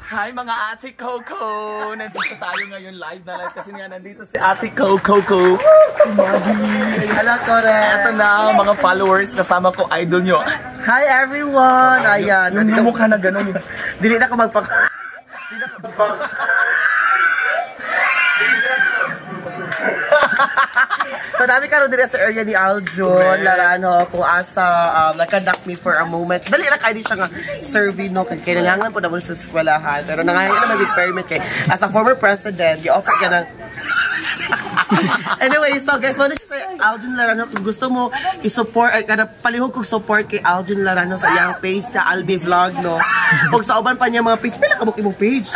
Hi mga Ate Coco! Nandito tayo ngayon live na live kasi nga nandito si Ate Coco. Si Maggie. Hello, correct. Ito na mga followers kasama ko, idol nyo. Hi everyone! Ayan. Yung mukha na gano'n. Dili na ko magpak... So dami ka rin din sa area ni Aljun, Larano, kung asa nag-conduct me for a moment. Dali na kayo din siya nga survey, no? Kaya nangangan po naman sa eskwelahan. Pero nangangan naman with permit kay as a former president, i-offer ka ng... Anyway, so guys, muna siya sa Aljun Larano. Kung gusto mo i-support, ay kada palihog kong support kay Aljun Larano sa iyang page na Albi Vlog, no? Kung sa uban pa niya mga page, pila ka mo imong page?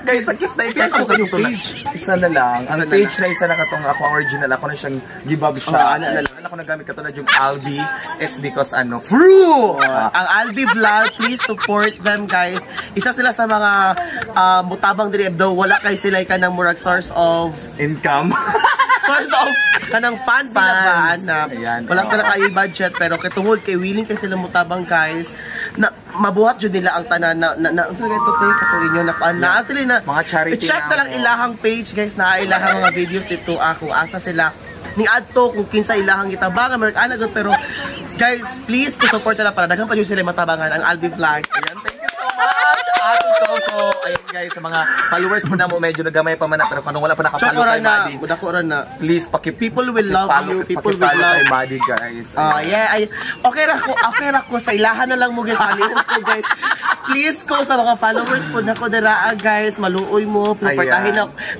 Guys, sakit na ipin ako sa yung page. Isa na lang. Ang page na isa na katong ako original. Ako na siyang gibab siya. Ano ko nagamit ka to na yung Albi. It's because ano, True! Ang Albi Vlog, please support them, guys. Isa sila sa mga mutabang diri, though wala kay sila ka ng murag source of income. Source of kanang fan ba na wala sila kayo budget, pero katungod kay willing kay sila mutabang, guys, na mabuhat jud nila ang tanan na ito kay katuin nyo na actually na mga charity i-check na lang ilahang page, guys, na ilahang mga videos dito ako asa sila ni adto kung kinsa ilahang gitabangan marag anagod, pero guys, please to support sila para daghan pa jud sila matabangan ang Albi Vlog. Ayan, thank you so much Ate Coco. Ayan guys, sa mga followers mo na mo medyo nagamay pa man, pero kung wala pa nakapalo kay Madi, na please people will love you, people will love kay Madi, guys. Okay ra ko sa ilahan na lang mo, guys. Palihog ko, guys. Please ko sa mga followers po na ko dira, guys, maluoy mo,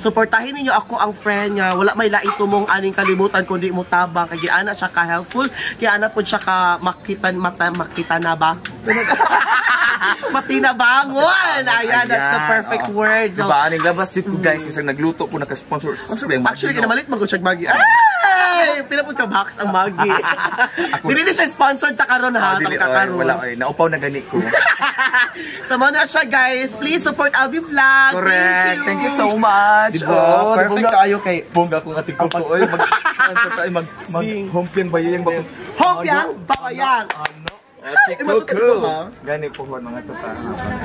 suportahin ninyo ako, ang friend niya. Wala may laito mong aning kalimutan kundi mo tabang, kaya ana siya ka helpful, kaya ana po siya ka makita na ba? Matinabangon! Ayan, that's the perfect word. So, diba, aning labas dito, guys, isang nagluto po, naka-sponsor ba yung Maggie? Actually, kinamalit mag-check Maggie. Ay! Pinapod ka box ang Maggie. Hindi siya sponsored sa karon, ha? Wala, naupaw na gani ko. So, muna siya, guys. Please support Albi Vlog. Correct. Thank you so much. Diba? Perfect kayo kay... Bongga ko nga tigpo ko. Mag-hompiang bayayang ba? Hompiang bayayang! Ate Coco. Gani po mga tuta.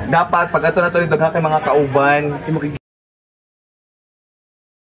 Dapat, pag ito na ito rin, dagha kay mga kauban.